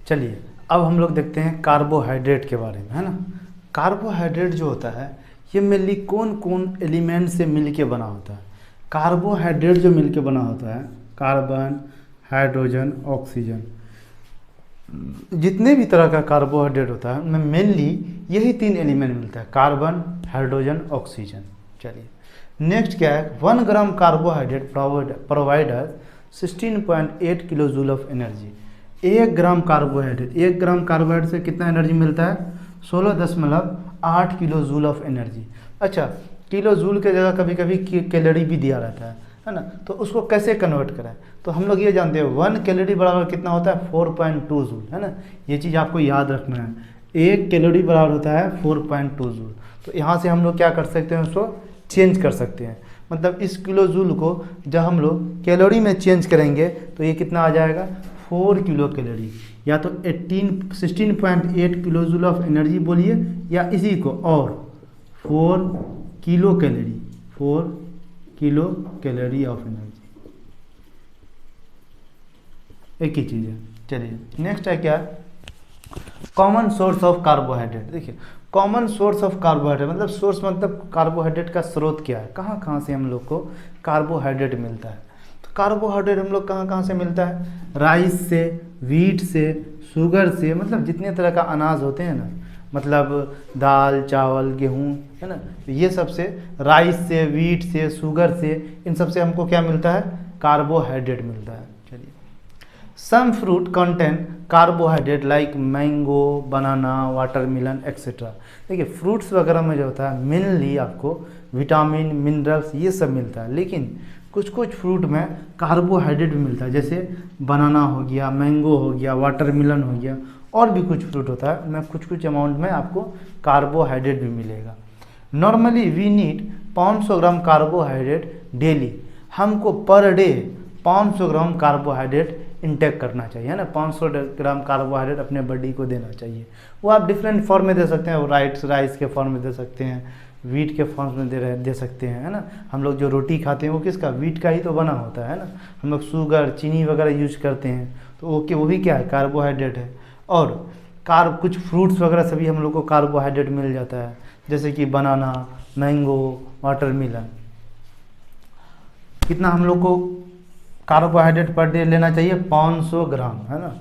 चलिए अब हम लोग देखते हैं कार्बोहाइड्रेट के बारे में, है ना। कार्बोहाइड्रेट जो होता है ये मेनली कौन कौन एलिमेंट से मिलके बना होता है। कार्बोहाइड्रेट जो मिलके बना होता है, कार्बन, हाइड्रोजन, ऑक्सीजन, जितने भी तरह का कार्बोहाइड्रेट होता है उनमें मेनली यही 3 एलिमेंट मिलता है, कार्बन, हाइड्रोजन, ऑक्सीजन। चलिए नेक्स्ट क्या है, 1 ग्राम carbohydrate provide 16.8 kilo joule of energy. 1 gram carbohydrate से कितना एनर्जी मिलता है, 16.8 किलो जूल ऑफ एनर्जी। अच्छा, किलो जूल के जगह कभी कभी कैलोरी भी दिया रहता है ना, तो उसको कैसे कन्वर्ट करें, तो हम लोग ये जानते हैं 1 कैलोरी बराबर कितना होता है, 4.2 जूल, है ना। ये चीज़ आपको याद रखना है, 1 कैलोरी बराबर होता है 4.2 जूल। तो यहाँ से हम लोग क्या कर सकते हैं, उसको चेंज कर सकते हैं। मतलब इस किलो जूल को जब हम लोग कैलोरी में चेंज करेंगे तो ये कितना आ जाएगा, 4 किलो कैलोरी, या तो 16.8 किलो जूल ऑफ एनर्जी बोलिए, या इसी को और 4 kilo calorie, 4 kilo calorie of energy, एक ही चीज़ है। चलिए नेक्स्ट है क्या, कॉमन सोर्स ऑफ कार्बोहाइड्रेट। देखिए कॉमन सोर्स ऑफ कार्बोहाइड्रेट मतलब सोर्स मतलब कार्बोहाइड्रेट का स्रोत क्या है, कहाँ कहाँ से हम लोग को कार्बोहाइड्रेट मिलता है। तो कार्बोहाइड्रेट हम लोग कहाँ कहाँ से मिलता है, राइस से, वीट से, शुगर से, मतलब जितने तरह का अनाज होते हैं ना, मतलब दाल, चावल, गेहूँ, है ना, तो ये सब से, राइस से, वीट से, शुगर से, इन सब से हमको क्या मिलता है, कार्बोहाइड्रेट मिलता है। चलिए some fruit contain carbohydrate like mango, banana, watermelon etcetera. देखिए फ्रूट्स वगैरह में जो होता है मेनली आपको विटामिन, मिनरल्स ये सब मिलता है, लेकिन कुछ कुछ फ्रूट में कार्बोहाइड्रेट भी मिलता है, जैसे बनाना हो गया, मैंगो हो गया, वाटरमेलन हो गया, और भी कुछ फ्रूट होता है उनमें कुछ कुछ अमाउंट में आपको कार्बोहाइड्रेट भी मिलेगा। Normally we need 500 gram carbohydrate daily. हमको per day 500 gram carbohydrate intake करना चाहिए, है ना। 500 ग्राम कार्बोहाइड्रेट अपने बॉडी को देना चाहिए। वो आप डिफरेंट फॉर्म में दे सकते हैं, वो राइस के फॉर्म में दे सकते हैं, वीट के फॉर्म में दे सकते हैं, है ना। हम लोग जो रोटी खाते हैं वो किसका, वीट का ही तो बना होता है ना। हम लोग शुगर, चीनी वगैरह यूज करते हैं तो वो भी क्या है, कार्बोहाइड्रेट है। और कुछ फ्रूट्स वगैरह से भी हम लोग को कार्बोहाइड्रेट मिल जाता है, जैसे कि बनाना, मैंगो, वाटरमेलन। कितना हम लोग को कार्बोहाइड्रेट पर डे लेना चाहिए, 500 ग्राम, है ना।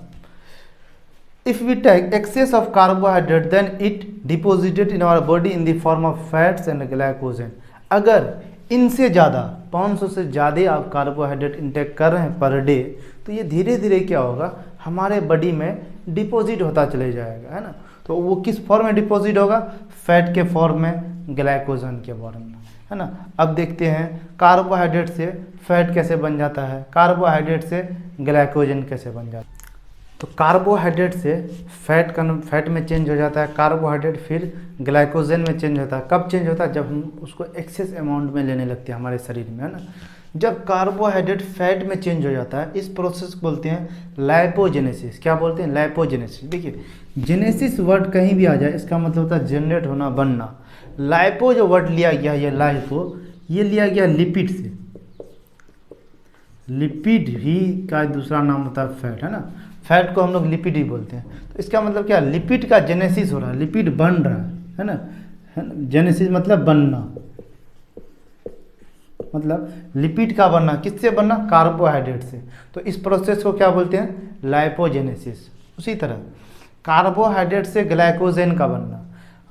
If we take excess of carbohydrate then it deposited in our body in the form of fats and glycogen. अगर इनसे ज़्यादा, 500 से ज़्यादा आप कार्बोहाइड्रेट इंटेक कर रहे हैं पर डे, तो ये धीरे धीरे क्या होगा, हमारे बॉडी में डिपॉजिट होता चले जाएगा, है ना। तो वो किस फॉर्म में डिपॉजिट होगा, फैट के फॉर्म में, ग्लाइकोजन के फॉर्म में, है ना। अब देखते हैं कार्बोहाइड्रेट से फैट कैसे बन जाता है, कार्बोहाइड्रेट से ग्लाइकोजन कैसे बन जाता है। तो कार्बोहाइड्रेट से फैट में चेंज हो जाता है, कार्बोहाइड्रेट फिर ग्लाइकोजन में चेंज होता है। कब चेंज होता है, जब हम उसको एक्सेस अमाउंट में लेने लगते हैं हमारे शरीर में, है ना। जब कार्बोहाइड्रेट फैट में चेंज हो जाता है, इस प्रोसेस को बोलते हैं लाइपोजेनेसिस। क्या बोलते हैं, लाइपोजेनेसिस। देखिए जेनेसिस वर्ड कहीं भी आ जाए इसका मतलब होता है जनरेट होना, बनना। लाइपो जो वर्ड लिया गया, ये लाइपो, ये लिया गया लिपिड से। लिपिड ही का दूसरा नाम होता है फैट, है ना। फैट को हम लोग लिपिड ही बोलते हैं। तो इसका मतलब क्या, लिपिड का जेनेसिस हो रहा है, लिपिड बन रहा है ना। जेनेसिस मतलब बनना, मतलब लिपिड का बनना। किससे बनना, कार्बोहाइड्रेट से। तो इस प्रोसेस को क्या बोलते हैं, लाइपोजेनेसिस। उसी तरह कार्बोहाइड्रेट से ग्लाइकोजन का बनना,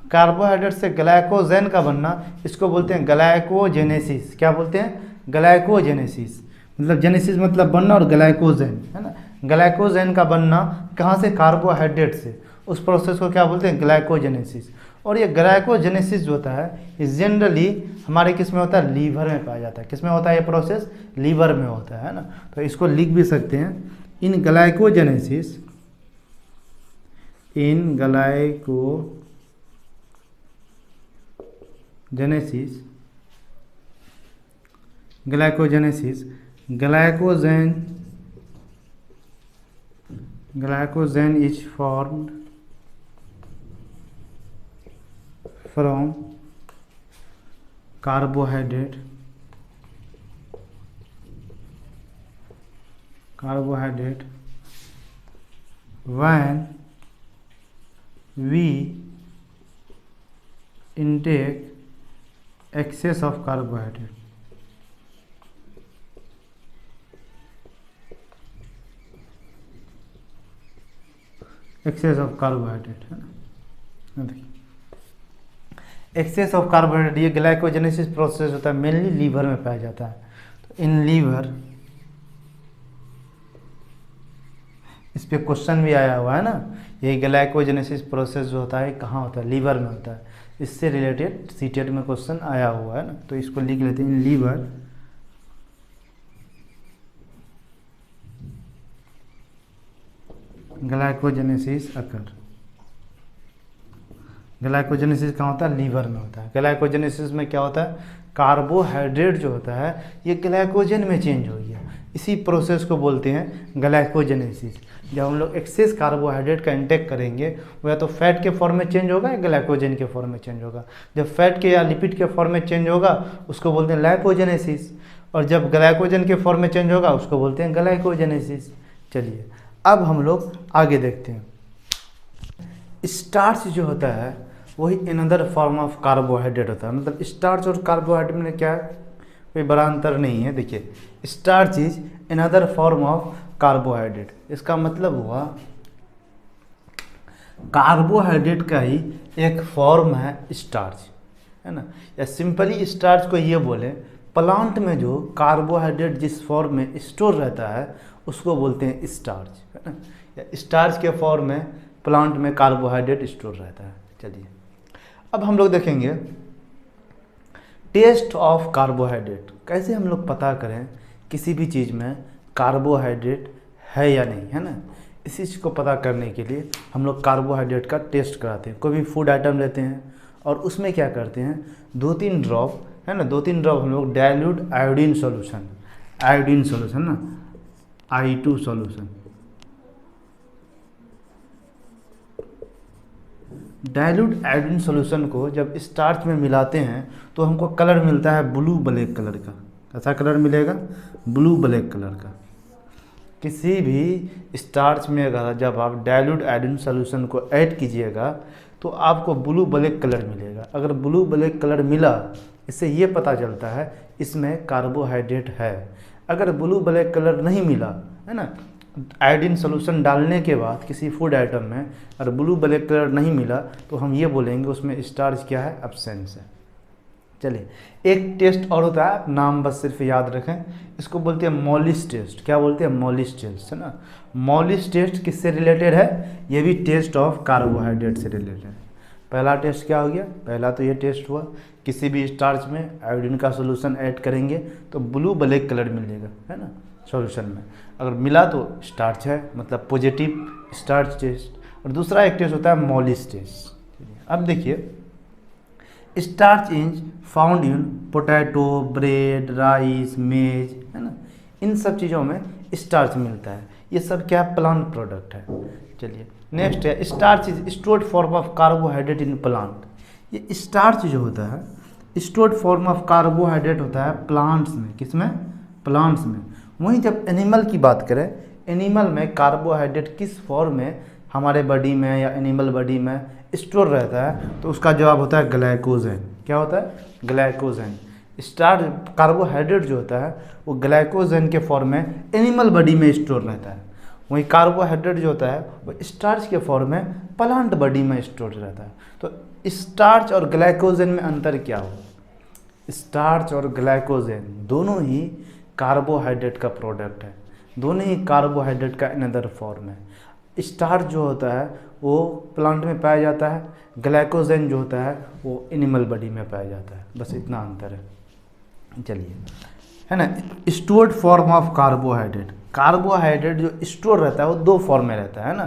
कार्बोहाइड्रेट से ग्लाइकोजन का बनना, इसको बोलते हैं ग्लाइकोजेनेसिस। क्या बोलते हैं, ग्लाइकोजेनेसिस। मतलब जेनेसिस मतलब बनना, और ग्लाइकोजन, है ना। ग्लाइकोजन का बनना कहाँ से, कार्बोहाइड्रेट से। उस प्रोसेस को क्या बोलते हैं, ग्लाइकोजेनेसिस। और ये ग्लाइकोजेनेसिस जो होता है ये जनरली हमारे किस में होता है, लीवर में पाया जाता है। किस में होता है ये प्रोसेस, लीवर में होता है ना। तो इसको लिख भी सकते हैं, in glycogenesis, in glycogenesis, glycogen is formed from carbohydrate when we intake excess of carbohydrate, excess of carbohydrate है ना। देखिए एक्सेस ऑफ कार्बोहाइड्रेट ये ग्लाइकोजेनेसिस प्रोसेस होता है, मेनली लीवर में पाया जाता है। तो इन लीवर, इस पे क्वेश्चन भी आया हुआ है ना, ये ग्लाइकोजेनेसिस प्रोसेस जो होता है कहाँ होता है, लीवर में होता है। इससे रिलेटेड सीटेट में क्वेश्चन आया हुआ है ना, तो इसको लिख लेते हैं, in liver glycogenesis occur. Glycogenesis कहाँ होता है, लीवर में होता है। ग्लाइकोजेनेसिस में क्या होता है, कार्बोहाइड्रेट जो होता है ये ग्लाइकोजन में चेंज हो गया, इसी प्रोसेस को बोलते हैं ग्लाइकोजेनेसिस। जब हम लोग एक्सेस कार्बोहाइड्रेट का इंटेक करेंगे वो या तो फैट के फॉर्म में चेंज होगा या ग्लाइकोजन के फॉर्म में चेंज होगा। जब फैट के या लिपिड के फॉर्म में चेंज होगा उसको बोलते हैं लाइपोजेनेसिस, और जब ग्लाइकोजन के फॉर्म में चेंज होगा उसको बोलते हैं ग्लाइकोजेनेसिस। चलिए अब हम लोग आगे देखते हैं। स्टार्च जो होता है वही अनदर फॉर्म ऑफ कार्बोहाइड्रेट होता है। मतलब स्टार्च और कार्बोहाइड्रेट में क्या है, कोई बड़ा अंतर नहीं है। देखिए starch is another form of carbohydrate, इसका मतलब हुआ कार्बोहाइड्रेट का ही एक फॉर्म है स्टार्च, है ना। या सिंपली स्टार्च को ये बोले, प्लांट में जो कार्बोहाइड्रेट जिस फॉर्म में स्टोर रहता है उसको बोलते हैं स्टार्च, है ना। या स्टार्च के फॉर्म में प्लांट में कार्बोहाइड्रेट स्टोर रहता है। चलिए अब हम लोग देखेंगे टेस्ट ऑफ कार्बोहाइड्रेट। कैसे हम लोग पता करें किसी भी चीज़ में कार्बोहाइड्रेट है या नहीं, है ना। इसी चीज़ को पता करने के लिए हम लोग कार्बोहाइड्रेट का टेस्ट कराते हैं। कोई भी फूड आइटम लेते हैं और उसमें क्या करते हैं, 2-3 ड्रॉप, है ना, 2-3 ड्रॉप हम लोग डाइल्यूट आयोडीन सॉल्यूशन ना, I2 solution, dilute iodine solution को जब स्टार्च में मिलाते हैं तो हमको कलर मिलता है ब्लू ब्लैक कलर का। कैसा कलर मिलेगा, ब्लू ब्लैक कलर का। किसी भी स्टार्च में अगर जब आप डाइल्यूट आयोडीन सॉल्यूशन को ऐड कीजिएगा तो आपको ब्लू ब्लैक कलर मिलेगा। अगर ब्लू ब्लैक कलर मिला, इससे ये पता चलता है इसमें कार्बोहाइड्रेट है। अगर ब्लू ब्लैक कलर नहीं मिला, है ना, आयोडीन सॉल्यूशन डालने के बाद किसी फूड आइटम में अगर ब्लू ब्लैक कलर नहीं मिला तो हम ये बोलेंगे उसमें स्टार्च क्या है, एब्सेंस है। चलिए एक टेस्ट और होता है, नाम बस सिर्फ याद रखें, इसको बोलते हैं मॉलिस टेस्ट। क्या बोलते हैं, मॉलिस टेस्ट, है ना। मॉलिस टेस्ट किससे रिलेटेड है, ये भी टेस्ट ऑफ कार्बोहाइड्रेट से रिलेटेड है। पहला टेस्ट क्या हो गया, पहला तो ये टेस्ट हुआ, किसी भी स्टार्च में आयोडीन का सोल्यूशन ऐड करेंगे तो ब्लू ब्लैक कलर मिलेगा, है ना, सॉल्यूशन में। अगर मिला तो स्टार्च है, मतलब पॉजिटिव स्टार्च टेस्ट। और दूसरा एक टेस्ट होता है मॉलिस टेस्ट। अब देखिए starch is found in potato, bread, rice, maize, है ना, इन सब चीज़ों में स्टार्च मिलता है। ये सब क्या प्लांट प्रोडक्ट है। चलिए नेक्स्ट है starch is stored form of carbohydrate in plant. ये स्टार्च जो होता है स्टोर्ड फॉर्म ऑफ कार्बोहाइड्रेट होता है प्लांट्स में। किसमें, प्लांट्स में। वहीं जब एनिमल की बात करें, एनिमल में कार्बोहाइड्रेट किस फॉर्म में हमारे बॉडी में या एनिमल बॉडी में स्टोर रहता है, तो उसका जवाब होता है ग्लाइकोजन। क्या होता है, ग्लाइकोजन। स्टार्च कार्बोहाइड्रेट जो होता है वो ग्लाइकोजन के फॉर्म में एनिमल बॉडी में स्टोर रहता है। वहीं कार्बोहाइड्रेट जो होता है वो स्टार्च के फॉर्म में प्लांट बॉडी में स्टोर रहता है। तो स्टार्च और ग्लाइकोजन में अंतर क्या हो, स्टार्च और ग्लाइकोजन दोनों ही कार्बोहाइड्रेट का प्रोडक्ट है, दोनों ही कार्बोहाइड्रेट का अनदर फॉर्म है। स्टार्च जो होता है वो प्लांट में पाया जाता है, ग्लाइकोजन जो होता है वो एनिमल बॉडी में पाया जाता है, बस इतना अंतर है। चलिए, है ना, stored form of carbohydrate. Carbohydrate जो स्टोर रहता है वो 2 फॉर्म में रहता है ना,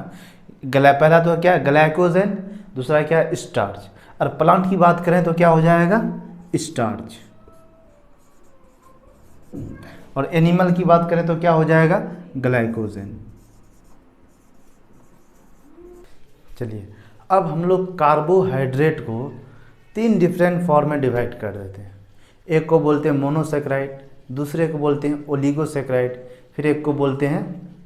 पहला तो क्या है ग्लाइकोजन, दूसरा क्या है स्टार्च। और प्लांट की बात करें तो क्या हो जाएगा, स्टार्च। और एनिमल की बात करें तो क्या हो जाएगा, ग्लाइकोजन। चलिए अब हम लोग कार्बोहाइड्रेट को 3 डिफरेंट फॉर्म में डिवाइड कर देते हैं। एक को बोलते हैं मोनोसेक्राइड, दूसरे को बोलते हैं ओलिगोसेक्राइड, फिर एक को बोलते हैं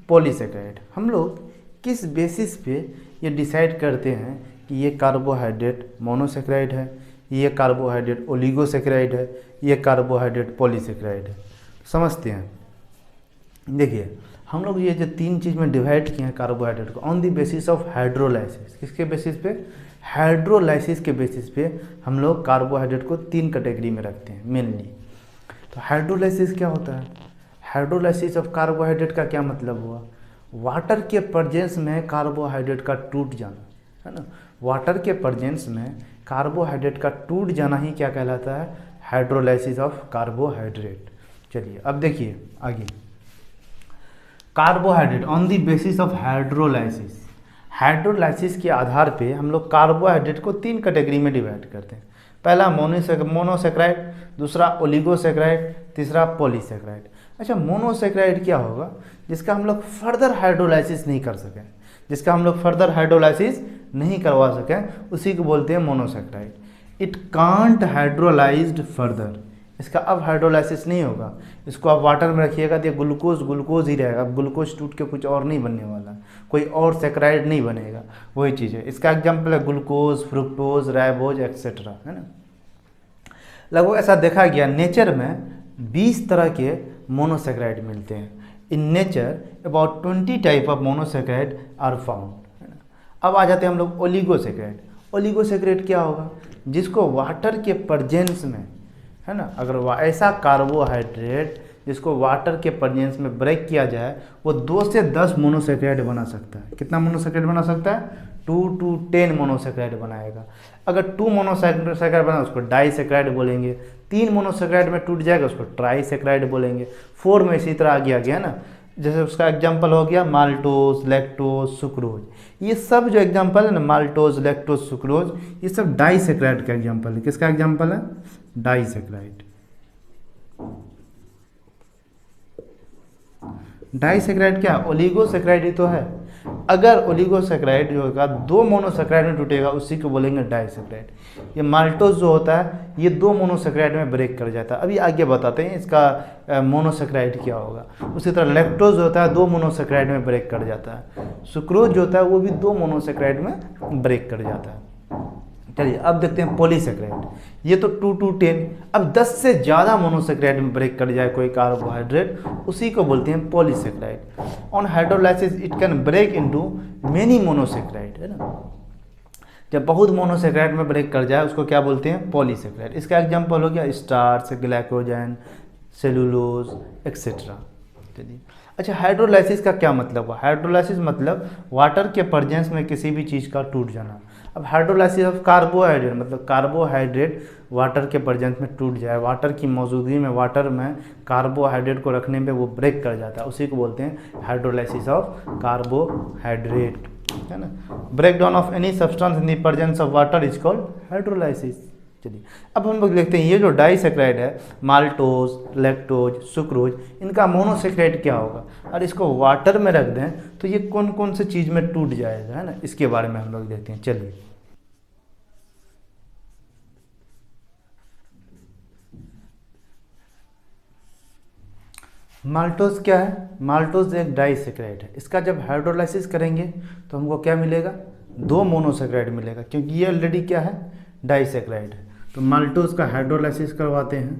पॉलीसेक्राइड। हम लोग किस बेसिस पे ये डिसाइड करते हैं कि ये कार्बोहाइड्रेट मोनोसेक्राइड है, ये कार्बोहाइड्रेट ओलिगोसेक्राइड है, ये कार्बोहाइड्रेट पॉलीसेक्राइड है? समझते हैं। देखिए हम लोग ये जो 3 चीज़ में डिवाइड किए हैं कार्बोहाइड्रेट को on the basis of hydrolysis. किसके बेसिस पे? हाइड्रोलाइसिस के बेसिस पे हम लोग कार्बोहाइड्रेट को 3 कैटेगरी में रखते हैं मेनली। तो हाइड्रोलाइसिस क्या होता है? हाइड्रोलाइसिस ऑफ कार्बोहाइड्रेट का क्या मतलब हुआ? वाटर के प्रेजेंस में कार्बोहाइड्रेट का टूट जाना, है ना। वाटर के प्रेजेंस में कार्बोहाइड्रेट का टूट जाना ही क्या कहलाता है? Hydrolysis of carbohydrate. चलिए अब देखिए आगे, carbohydrate on the basis of hydrolysis. Hydrolysis के आधार पे हम लोग कार्बोहाइड्रेट को 3 कैटेगरी में डिवाइड करते हैं। पहला मोनोसेक्राइड, दूसरा ओलिगोसेक्राइड, तीसरा पॉलीसेक्राइड। अच्छा, मोनोसेक्राइड क्या होगा? जिसका हम लोग फर्दर हाइड्रोलाइसिस नहीं कर सकें, जिसका हम लोग फर्दर हाइड्रोलाइसिस नहीं करवा सकें, उसी को बोलते हैं monosaccharide. It can't hydrolysed further, इसका अब हाइड्रोलाइसिस नहीं होगा। इसको आप वाटर में रखिएगा तो ये ग्लूकोज ही रहेगा। अब ग्लूकोज टूट के कुछ और नहीं बनने वाला, कोई और सेक्राइड नहीं बनेगा। वही चीज़ है। इसका एग्जाम्पल है ग्लूकोज, फ्रुक्टोज, राइबोज एक्सेट्रा, है ना। लगभग ऐसा देखा गया नेचर में 20 तरह के मोनोसेक्राइड मिलते हैं। In nature about 20 type of monosaccharide are found, है ना। अब आ जाते हैं हम लोग ओलिगोसेक्राइड। ओलिगोसेक्राइड क्या होगा? जिसको वाटर के प्रेजेंस में, है ना, अगर ऐसा कार्बोहाइड्रेट जिसको वाटर के प्रेजेंस में ब्रेक किया जाए वो 2 से 10 मोनोसेक्राइड बना सकता है। कितना मोनोसेक्राइड बना सकता है? 2 to 10 मोनोसेक्राइड बनाएगा। अगर 2 मोनोसेक्राइड बना उसको डाइसेक्राइड बोलेंगे। 3 मोनोसेक्राइड में टूट जाएगा उसको ट्राइसेक्राइड बोलेंगे। 4 में इसी तरह आगे आ गया ना। जैसे उसका एग्जाम्पल हो गया माल्टोज, लैक्टोज, सुक्रोज। ये सब जो एग्जाम्पल है ना, माल्टोज, लैक्टोज, सुक्रोज, ये सब डाइसेक्राइड का एग्जाम्पल है। किसका एग्जाम्पल है? डाइसेक्राइड। डाइसेक्राइड क्या? ओलिगोसेक्राइड ही तो है। अगर ओलिगोसेक्राइड जो होगा 2 मोनोसेक्राइड में टूटेगा उसी को बोलेंगे डाइसेक्राइड। ये माल्टोज जो होता है ये 2 मोनोसेक्राइड में ब्रेक कर जाता है। अभी आगे बताते हैं इसका मोनोसेक्राइड क्या होगा। उसी तरह लैक्टोज होता है 2 मोनोसेक्राइड में ब्रेक कर जाता है। सुक्रोज जो होता है वो भी 2 मोनोसेक्राइड में ब्रेक कर जाता है। चलिए अब देखते हैं पॉलीसेक्राइड। ये तो 2 to 10। अब 10 से ज़्यादा मोनोसेक्राइड में ब्रेक कर जाए कोई कार्बोहाइड्रेट, उसी को बोलते हैं polysaccharide. On hydrolysis it can break into many monosaccharide, है ना। जब बहुत मोनोसेक्राइड में ब्रेक कर जाए उसको क्या बोलते हैं? पॉलीसेक्राइड। इसका एग्जाम्पल हो गया स्टार्च, ग्लाइकोजन, सेलुलोज एक्सेट्रा। चलिए अच्छा, हाइड्रोलाइसिस का क्या मतलब हुआ? हाइड्रोलाइसिस मतलब वाटर के प्रेजेंस में किसी भी चीज़ का टूट जाना। अब हाइड्रोलाइसिस ऑफ कार्बोहाइड्रेट मतलब कार्बोहाइड्रेट वाटर के प्रेजेंस में टूट जाए, वाटर की मौजूदगी में वाटर में कार्बोहाइड्रेट को रखने में वो ब्रेक कर जाता है, उसी को बोलते हैं हाइड्रोलाइसिस ऑफ कार्बोहाइड्रेट, है ना। Break down of any substance in the presence of water is called hydrolysis. चलिए अब हम लोग देखते हैं ये जो डाइसेक्राइड है, माल्टोज, लैक्टोज, सुक्रोज, इनका मोनोसेक्राइड क्या होगा? और इसको वाटर में रख दें तो ये कौन कौन से चीज़ में टूट जाएगा, है ना। इसके बारे में हम लोग देखते हैं। चलिए माल्टोज क्या है? माल्टोज एक डाइसेक्राइड है। इसका जब हाइड्रोलाइसिस करेंगे तो हमको क्या मिलेगा? 2 मोनोसेक्राइड मिलेगा, क्योंकि ये ऑलरेडी क्या है? डाइसेक्राइड है। तो माल्टोज का हाइड्रोलाइसिस करवाते हैं।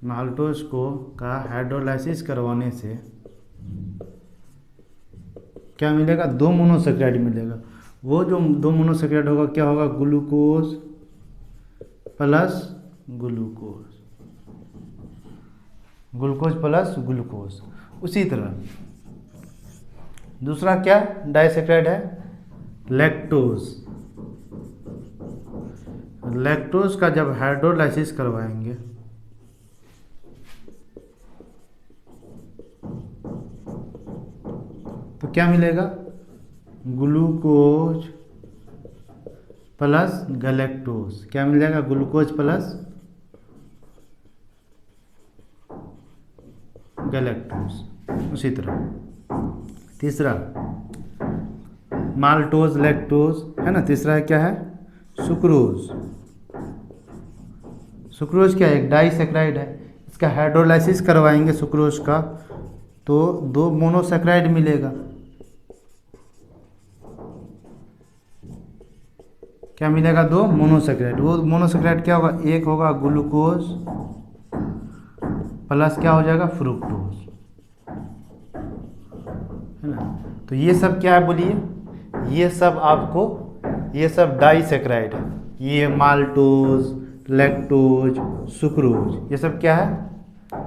माल्टोज का हाइड्रोलाइसिस करवाने से क्या मिलेगा? 2 मोनोसेक्राइड मिलेगा। वो जो 2 मोनोसेक्राइड होगा क्या होगा? Glucose plus glucose, glucose plus glucose. उसी तरह दूसरा क्या डाइसेक्राइड है? लैक्टोज। लैक्टोज का जब हाइड्रोलाइसिस करवाएंगे तो क्या मिलेगा? Glucose plus galactose. क्या मिल जाएगा? Glucose plus galactose. उसी तरह तीसरा माल्टोज, लैक्टोज, है ना। तीसरा है क्या है? सुक्रोज। सुक्रोज क्या है? एक डाइसेक्राइड है। इसका हाइड्रोलाइसिस करवाएंगे सुक्रोज का तो 2 मोनोसेक्राइड मिलेगा। क्या मिलेगा? 2 मोनोसेक्राइड। वो मोनोसेक्राइड क्या होगा? एक होगा ग्लूकोज प्लस क्या हो जाएगा? फ्रुक्टोज, है ना। तो ये सब क्या है बोलिए? ये सब आपको, ये सब डाइसेक्राइड है। ये माल्टोज, लैक्टोज, सुक्रोज, ये सब क्या है?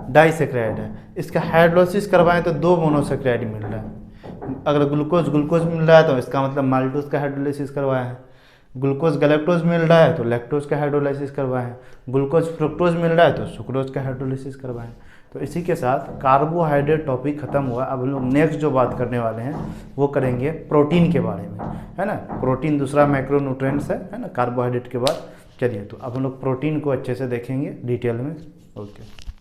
डाइसेक्राइड है। इसका हाइड्रोलिसिस करवाएं तो 2 मोनोसेक्राइड मिल रहा है। अगर ग्लूकोज ग्लूकोज मिल रहा है तो इसका मतलब माल्टोज का हाइड्रोलिसिस करवाया है। ग्लूकोज गैलेक्टोज मिल रहा है तो लैक्टोज का हाइड्रोलाइसिस करवाएं। ग्लूकोज फ्रुक्टोज मिल रहा है तो सुक्रोज का हाइड्रोलाइसिस करवाएं। तो इसी के साथ कार्बोहाइड्रेट टॉपिक खत्म हुआ। अब हम लोग नेक्स्ट जो बात करने वाले हैं वो करेंगे प्रोटीन के बारे में, है ना। प्रोटीन दूसरा मैक्रोन्यूट्रिएंट्स है ना, कार्बोहाइड्रेट के बाद। चलिए, तो अब हम लोग प्रोटीन को अच्छे से देखेंगे डिटेल में। ओके।